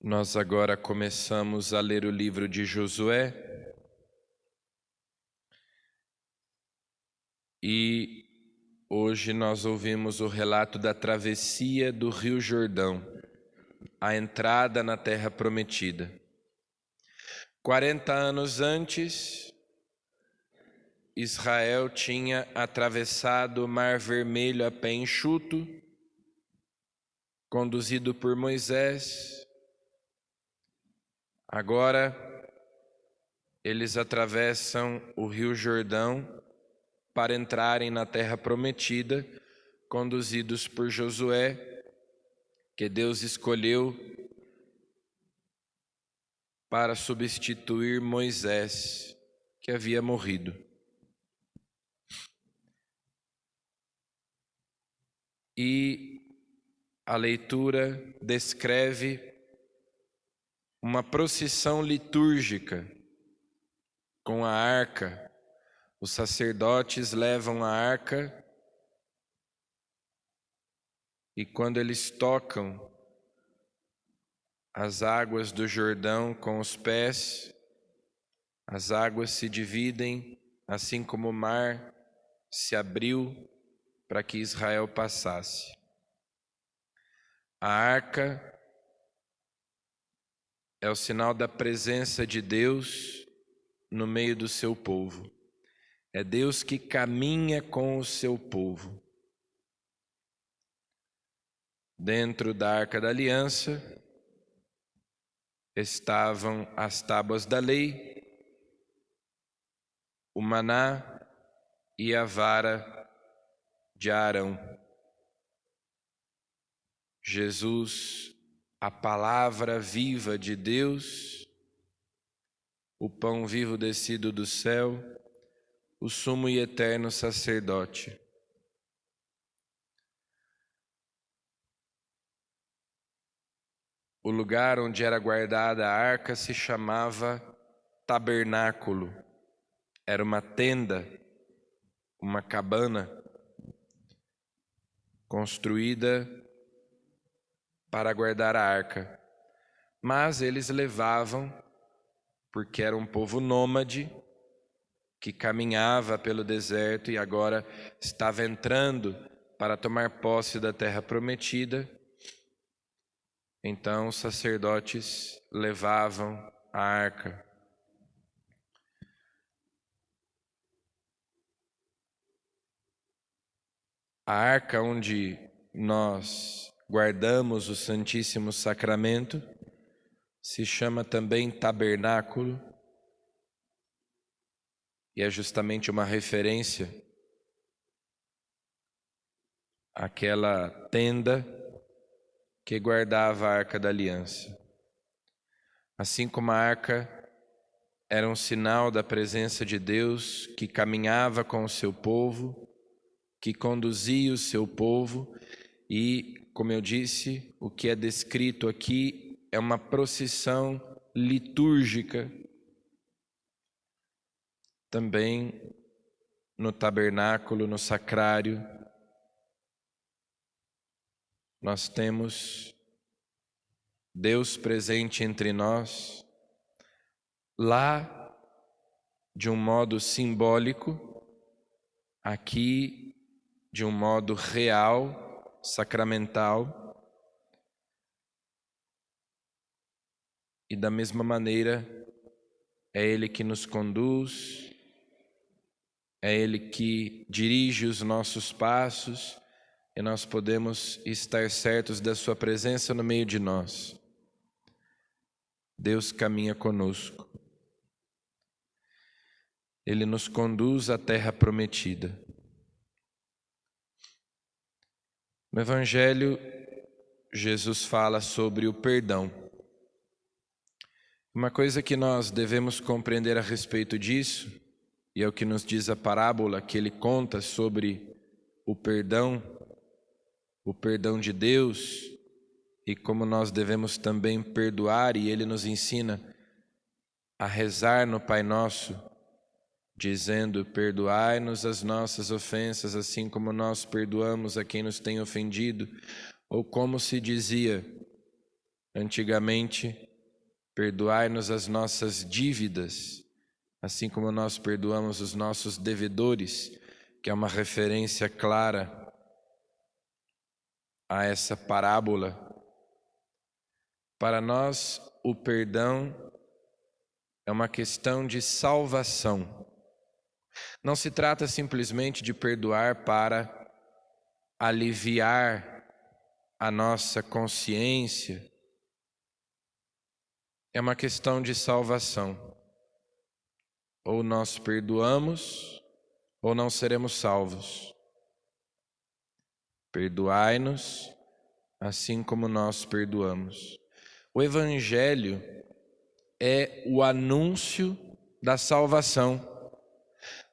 Nós agora começamos a ler o livro de Josué e hoje nós ouvimos o relato da travessia do Rio Jordão, a entrada na Terra Prometida. 40 anos antes, Israel tinha atravessado o Mar Vermelho a pé enxuto, conduzido por Moisés. Agora, eles atravessam o Rio Jordão para entrarem na Terra Prometida, conduzidos por Josué, que Deus escolheu para substituir Moisés, que havia morrido. E a leitura descreve uma procissão litúrgica com a arca. Os sacerdotes levam a arca e quando eles tocam as águas do Jordão com os pés, as águas se dividem, assim como o mar se abriu para que Israel passasse. A arca é o sinal da presença de Deus no meio do seu povo. É Deus que caminha com o seu povo. Dentro da Arca da Aliança estavam as tábuas da lei, o maná e a vara de Arão. Jesus, a palavra viva de Deus, o pão vivo descido do céu, o sumo e eterno sacerdote. O lugar onde era guardada a arca se chamava tabernáculo. Era uma tenda, uma cabana construída para guardar a arca. Mas eles levavam, porque era um povo nômade, que caminhava pelo deserto e agora estava entrando para tomar posse da terra prometida. Então os sacerdotes levavam a arca. A arca onde nós guardamos o Santíssimo Sacramento se chama também tabernáculo e é justamente uma referência àquela tenda que guardava a Arca da Aliança. Assim como a arca era um sinal da presença de Deus que caminhava com o seu povo, que conduzia o seu povo e, como eu disse, o que é descrito aqui é uma procissão litúrgica. Também no tabernáculo, no sacrário, nós temos Deus presente entre nós, lá de um modo simbólico, aqui de um modo real, sacramental, e da mesma maneira é Ele que nos conduz, é Ele que dirige os nossos passos e nós podemos estar certos da sua presença no meio de nós. Deus caminha conosco. Ele nos conduz à terra prometida. No Evangelho, Jesus fala sobre o perdão. Uma coisa que nós devemos compreender a respeito disso, e é o que nos diz a parábola que ele conta sobre o perdão de Deus, e como nós devemos também perdoar, e ele nos ensina a rezar no Pai Nosso, dizendo: perdoai-nos as nossas ofensas, assim como nós perdoamos a quem nos tem ofendido. Ou como se dizia antigamente, perdoai-nos as nossas dívidas, assim como nós perdoamos os nossos devedores, que é uma referência clara a essa parábola. Para nós, o perdão é uma questão de salvação. Não se trata simplesmente de perdoar para aliviar a nossa consciência. É uma questão de salvação. Ou nós perdoamos, ou não seremos salvos. Perdoai-nos, assim como nós perdoamos. O Evangelho é o anúncio da salvação,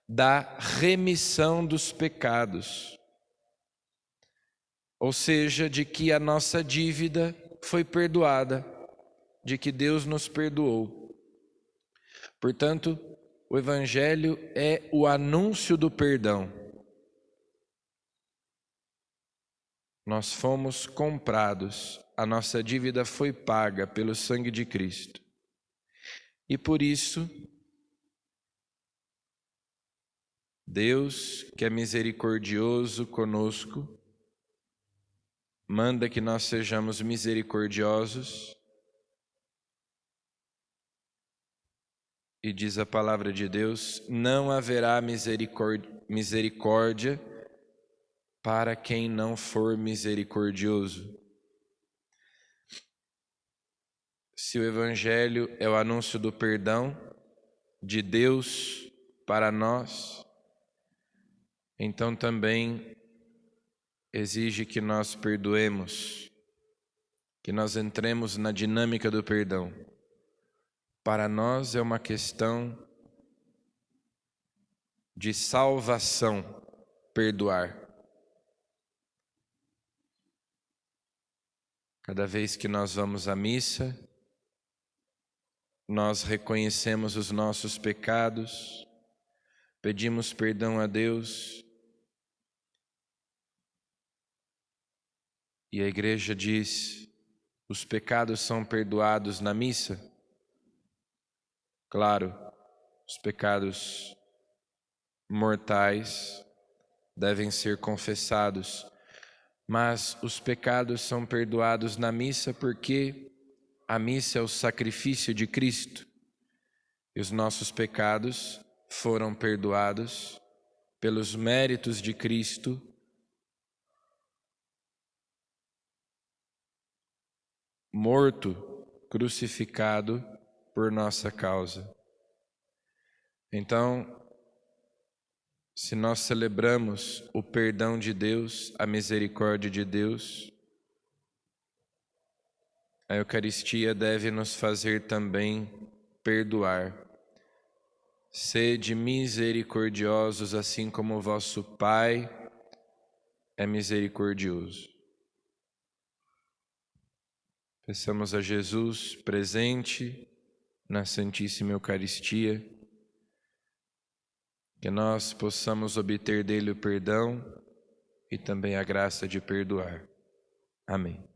da remissão dos pecados. Ou seja, de que a nossa dívida foi perdoada, de que Deus nos perdoou. Portanto, o Evangelho é o anúncio do perdão. Nós fomos comprados, a nossa dívida foi paga pelo sangue de Cristo. E por isso, Deus, que é misericordioso conosco, manda que nós sejamos misericordiosos. E diz a palavra de Deus: não haverá misericórdia para quem não for misericordioso. Se o Evangelho é o anúncio do perdão de Deus para nós, então também exige que nós perdoemos, que nós entremos na dinâmica do perdão. Para nós é uma questão de salvação, perdoar. Cada vez que nós vamos à missa, nós reconhecemos os nossos pecados, pedimos perdão a Deus, e a igreja diz: os pecados são perdoados na missa? Claro, os pecados mortais devem ser confessados, mas os pecados são perdoados na missa porque a missa é o sacrifício de Cristo e os nossos pecados foram perdoados pelos méritos de Cristo, morto, crucificado por nossa causa. Então, se nós celebramos o perdão de Deus, a misericórdia de Deus, a Eucaristia deve nos fazer também perdoar. Sede misericordiosos, assim como o vosso Pai é misericordioso. Peçamos a Jesus presente na Santíssima Eucaristia, que nós possamos obter dele o perdão e também a graça de perdoar. Amém.